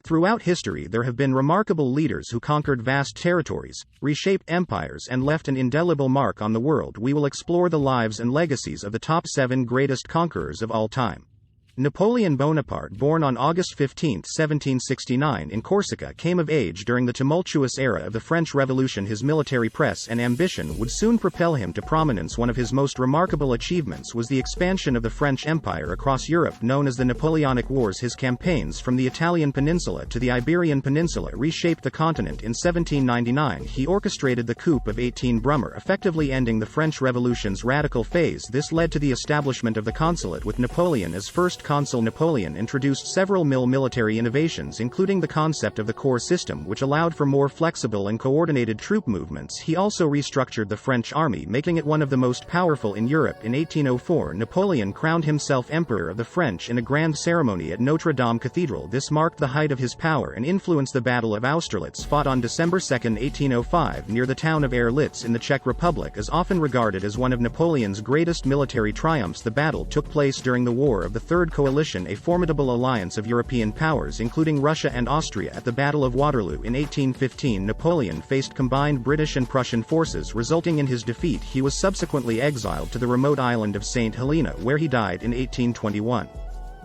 Throughout history there have been remarkable leaders who conquered vast territories, reshaped empires and left an indelible mark on the world. We will explore the lives and legacies of the top 7 greatest conquerors of all time. Napoleon Bonaparte, born on August 15, 1769 in Corsica, came of age during the tumultuous era of the French Revolution. His military press and ambition would soon propel him to prominence. One of his most remarkable achievements was the expansion of the French Empire across Europe, known as the Napoleonic Wars. His campaigns from the Italian peninsula to the Iberian Peninsula reshaped the continent. In 1799 he orchestrated the coup of 18 Brumaire, effectively ending the French Revolution's radical phase. This led to the establishment of the consulate with Napoleon as first consul. Napoleon introduced several military innovations, including the concept of the corps system, which allowed for more flexible and coordinated troop movements. He also restructured the French army, making it one of the most powerful in Europe. In 1804 Napoleon crowned himself Emperor of the French in a grand ceremony at Notre Dame Cathedral. This marked the height of his power and influence. The Battle of Austerlitz, fought on December 2, 1805 near the town of Erlitz in the Czech Republic, is often regarded as one of Napoleon's greatest military triumphs. The battle took place during the War of the Third Coalition, a formidable alliance of European powers including Russia and Austria. At the Battle of Waterloo in 1815 Napoleon faced combined British and Prussian forces, resulting in his defeat. He was subsequently exiled to the remote island of St. Helena, where he died in 1821.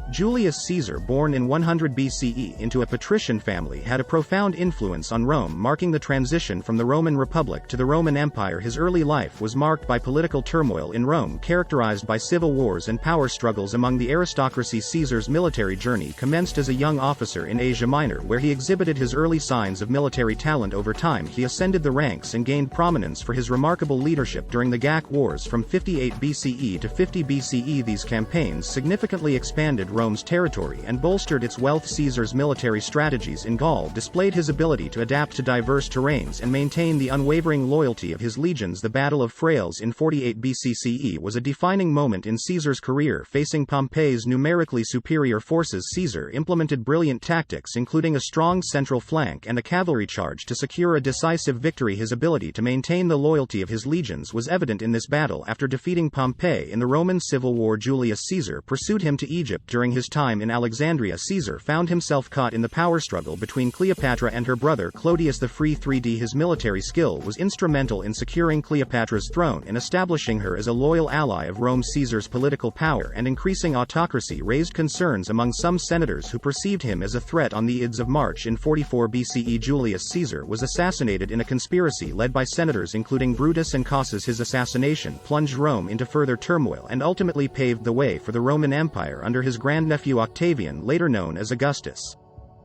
Julius Caesar, born in 100 BCE into a patrician family, had a profound influence on Rome, marking the transition from the Roman Republic to the Roman Empire. His early life was marked by political turmoil in Rome, characterized by civil wars and power struggles among the aristocracy. Caesar's military journey commenced as a young officer in Asia Minor, where he exhibited his early signs of military talent. Over time he ascended the ranks and gained prominence for his remarkable leadership during the Gallic Wars from 58 BCE to 50 BCE. These campaigns significantly expanded Rome's territory and bolstered its wealth. Caesar's military strategies in Gaul displayed his ability to adapt to diverse terrains and maintain the unwavering loyalty of his legions. The Battle of Frailes in 48 BCE was a defining moment in Caesar's career. Facing Pompey's numerically superior forces, Caesar implemented brilliant tactics, including a strong central flank and a cavalry charge, to secure a decisive victory. His ability to maintain the loyalty of his legions was evident in this battle. After defeating Pompey in the Roman Civil War, Julius Caesar pursued him to Egypt. During his time in Alexandria, Caesar found himself caught in the power struggle between Cleopatra and her brother Clodius the Free. His military skill was instrumental in securing Cleopatra's throne and establishing her as a loyal ally of Rome. Caesar's political power and increasing autocracy raised concerns among some senators who perceived him as a threat. On the Ides of March in 44 BCE, Julius Caesar was assassinated in a conspiracy led by senators including Brutus and Cassius. His assassination plunged Rome into further turmoil and ultimately paved the way for the Roman Empire under his grandnephew Octavian, later known as Augustus.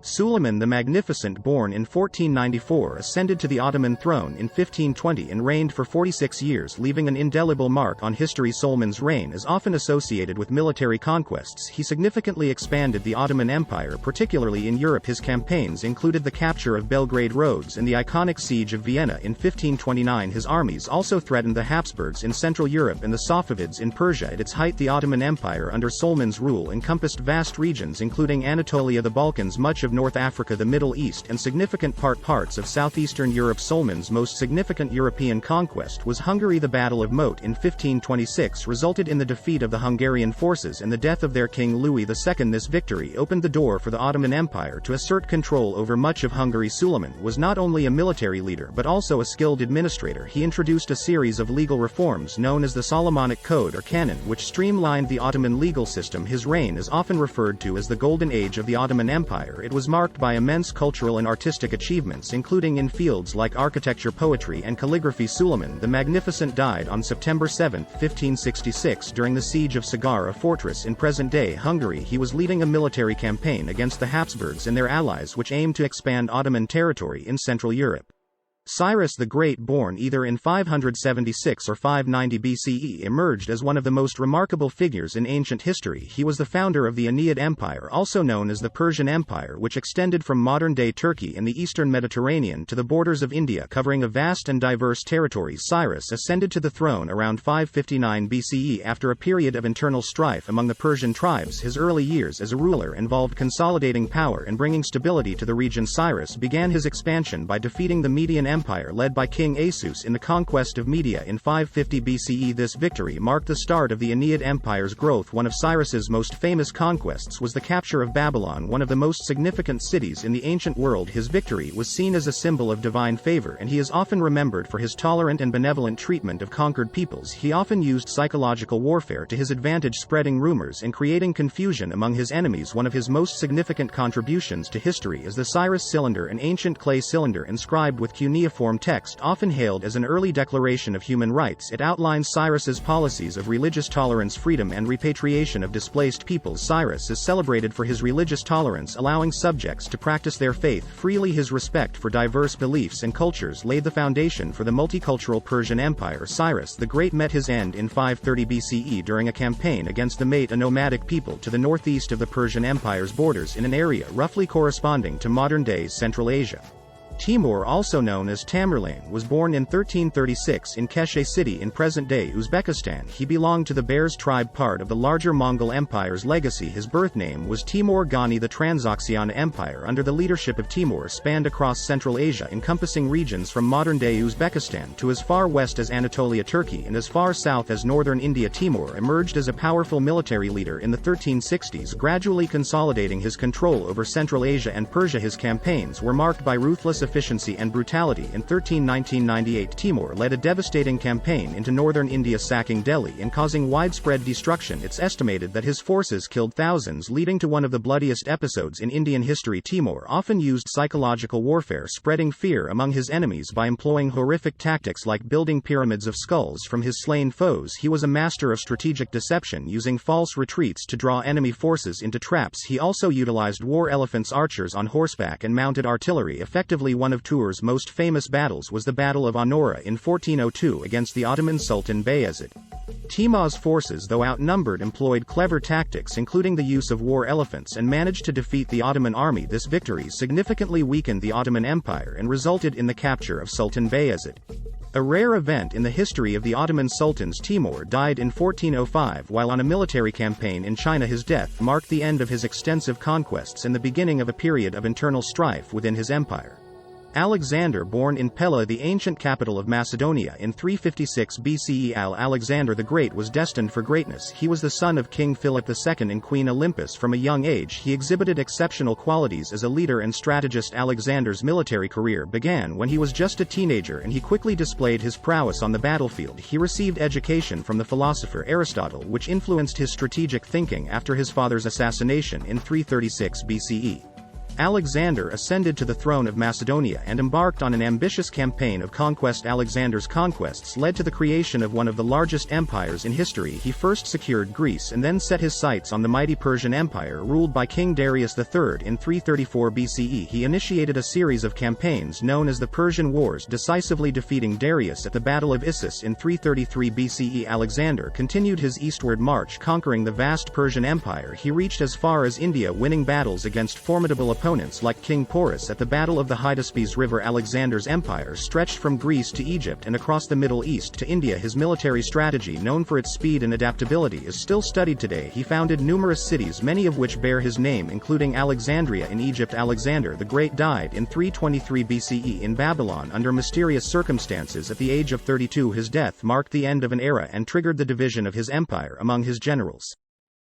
Suleiman the Magnificent, born in 1494, ascended to the Ottoman throne in 1520 and reigned for 46 years, leaving an indelible mark on history. Suleiman's reign is often associated with military conquests. He significantly expanded the Ottoman Empire, particularly in Europe. His campaigns included the capture of Belgrade, Rhodes, and the iconic siege of Vienna in 1529. His armies also threatened the Habsburgs in Central Europe and the Safavids in Persia. At its height, the Ottoman Empire under Suleiman's rule encompassed vast regions including Anatolia, the Balkans, much of North Africa, the Middle East, and significant parts of southeastern Europe. Suleiman's most significant European conquest was Hungary. The Battle of Moat in 1526 resulted in the defeat of the Hungarian forces and the death of their king Louis II. This victory opened the door for the Ottoman Empire to assert control over much of Hungary. Suleiman was not only a military leader but also a skilled administrator. He introduced a series of legal reforms known as the Solomonic Code or Canon, which streamlined the Ottoman legal system. His reign is often referred to as the Golden Age of the Ottoman Empire. It was marked by immense cultural and artistic achievements, including in fields like architecture, poetry, and calligraphy. Suleiman the Magnificent died on September 7, 1566, during the siege of Sagar, a fortress in present-day Hungary. He was leading a military campaign against the Habsburgs and their allies, which aimed to expand Ottoman territory in Central Europe. Cyrus the Great, born either in 576 or 590 BCE, emerged as one of the most remarkable figures in ancient history. He was the founder of the Aeneid Empire, also known as the Persian Empire, which extended from modern-day Turkey and the eastern Mediterranean to the borders of India, covering a vast and diverse territory. Cyrus ascended to the throne around 559 BCE after a period of internal strife among the Persian tribes. His early years as a ruler involved consolidating power and bringing stability to the region. Cyrus began his expansion by defeating the Median Empire led by King Asus in the conquest of Media in 550 BCE. This victory marked the start of the Aeneid Empire's growth. One of Cyrus's most famous conquests was the capture of Babylon, one of the most significant cities in the ancient world. His victory was seen as a symbol of divine favor, and he is often remembered for his tolerant and benevolent treatment of conquered peoples. He often used psychological warfare to his advantage, spreading rumors and creating confusion among his enemies. One of his most significant contributions to history is the Cyrus cylinder, an ancient clay cylinder inscribed with cuneiform text, often hailed as an early declaration of human rights. It outlines Cyrus's policies of religious tolerance, freedom, and repatriation of displaced peoples. Cyrus is celebrated for his religious tolerance, allowing subjects to practice their faith freely. His respect for diverse beliefs and cultures laid the foundation for the multicultural Persian Empire. Cyrus the Great met his end in 530 BCE during a campaign against the Mate, a nomadic people to the northeast of the Persian Empire's borders in an area roughly corresponding to modern-day Central Asia. Timur, also known as Tamerlane, was born in 1336 in Keshe city in present-day Uzbekistan. He belonged to the Bears tribe, part of the larger Mongol Empire's legacy. His birth name was Timur Ghani. The Transoxiana Empire under the leadership of Timur spanned across Central Asia, encompassing regions from modern-day Uzbekistan to as far west as Anatolia, Turkey, and as far south as northern India. Timur emerged as a powerful military leader in the 1360s, gradually consolidating his control over Central Asia and Persia. His campaigns were marked by ruthless efficiency and brutality. In 1398, Timur led a devastating campaign into northern India, sacking Delhi and causing widespread destruction. It's estimated that his forces killed thousands, leading to one of the bloodiest episodes in Indian history. Timur often used psychological warfare, spreading fear among his enemies by employing horrific tactics like building pyramids of skulls from his slain foes. He was a master of strategic deception, using false retreats to draw enemy forces into traps. He also utilized war elephants, archers on horseback, and mounted artillery effectively. One of Timur's most famous battles was the Battle of Onora in 1402 against the Ottoman Sultan Bayezid. Timur's forces, though outnumbered, employed clever tactics, including the use of war elephants, and managed to defeat the Ottoman army. This victory significantly weakened the Ottoman Empire and resulted in the capture of Sultan Bayezid. A rare event in the history of the Ottoman sultans, Timur died in 1405 while on a military campaign in China. His death marked the end of his extensive conquests and the beginning of a period of internal strife within his empire. Alexander, born in Pella, the ancient capital of Macedonia, in 356 BCE. Alexander the Great was destined for greatness. He was the son of King Philip II and Queen Olympus. From a young age, he exhibited exceptional qualities as a leader and strategist. Alexander's military career began when he was just a teenager, and he quickly displayed his prowess on the battlefield. He received education from the philosopher Aristotle, which influenced his strategic thinking. After his father's assassination in 336 BCE, Alexander ascended to the throne of Macedonia and embarked on an ambitious campaign of conquest. Alexander's conquests led to the creation of one of the largest empires in history. He first secured Greece and then set his sights on the mighty Persian Empire, ruled by King Darius III in 334 BCE. He initiated a series of campaigns known as the Persian Wars, decisively defeating Darius at the Battle of Issus in 333 BCE. Alexander continued his eastward march, conquering the vast Persian Empire. He reached as far as India, winning battles against formidable opponents like King Porus at the Battle of the Hydaspes River. Alexander's empire stretched from Greece to Egypt and across the Middle East to India. His military strategy, known for its speed and adaptability, is still studied today. He founded numerous cities, many of which bear his name, including Alexandria in Egypt. Alexander the Great died in 323 BCE in Babylon under mysterious circumstances at the age of 32. His death marked the end of an era and triggered the division of his empire among his generals.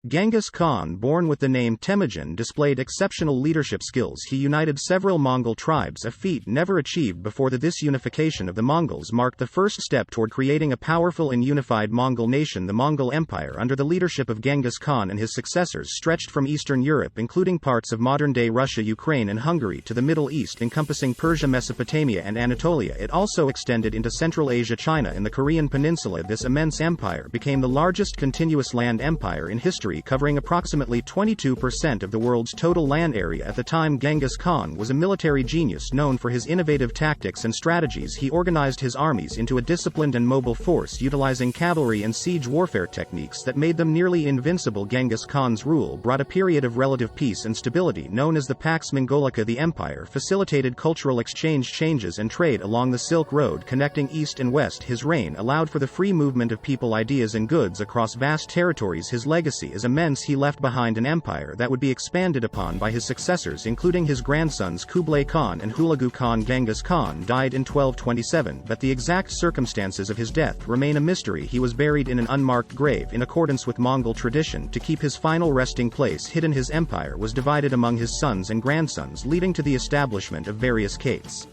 Genghis Khan, born with the name Temujin, displayed exceptional leadership skills. He united several Mongol tribes, a feat never achieved before. This unification of the Mongols marked the first step toward creating a powerful and unified Mongol nation. The Mongol Empire, under the leadership of Genghis Khan and his successors, stretched from Eastern Europe, including parts of modern-day Russia, Ukraine, and Hungary, to the Middle East, encompassing Persia, Mesopotamia, and Anatolia. It also extended into Central Asia, China, and the Korean Peninsula. This immense empire became the largest continuous land empire in history, covering approximately 22% of the world's total land area. At the time, Genghis Khan was a military genius known for his innovative tactics and strategies. He organized his armies into a disciplined and mobile force, utilizing cavalry and siege warfare techniques that made them nearly invincible. Genghis Khan's rule brought a period of relative peace and stability known as the Pax Mongolica. The empire facilitated cultural exchange, changes, and trade along the Silk Road connecting east and west. His reign allowed for the free movement of people, ideas, and goods across vast territories. His legacy is immense. He left behind an empire that would be expanded upon by his successors, including his grandsons Kublai Khan and Hulagu Khan. Genghis Khan died in 1227, but the exact circumstances of his death remain a mystery. He was buried in an unmarked grave in accordance with Mongol tradition to keep his final resting place hidden. His empire was divided among his sons and grandsons, leading to the establishment of various castes.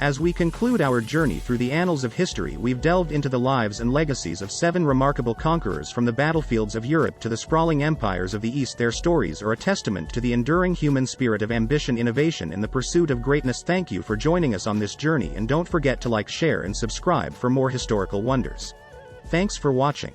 As we conclude our journey through the annals of history, we've delved into the lives and legacies of 7 remarkable conquerors from the battlefields of Europe to the sprawling empires of the East. Their stories are a testament to the enduring human spirit of ambition, innovation, and the pursuit of greatness. Thank you for joining us on this journey, and don't forget to like, share, and subscribe for more historical wonders. Thanks for watching.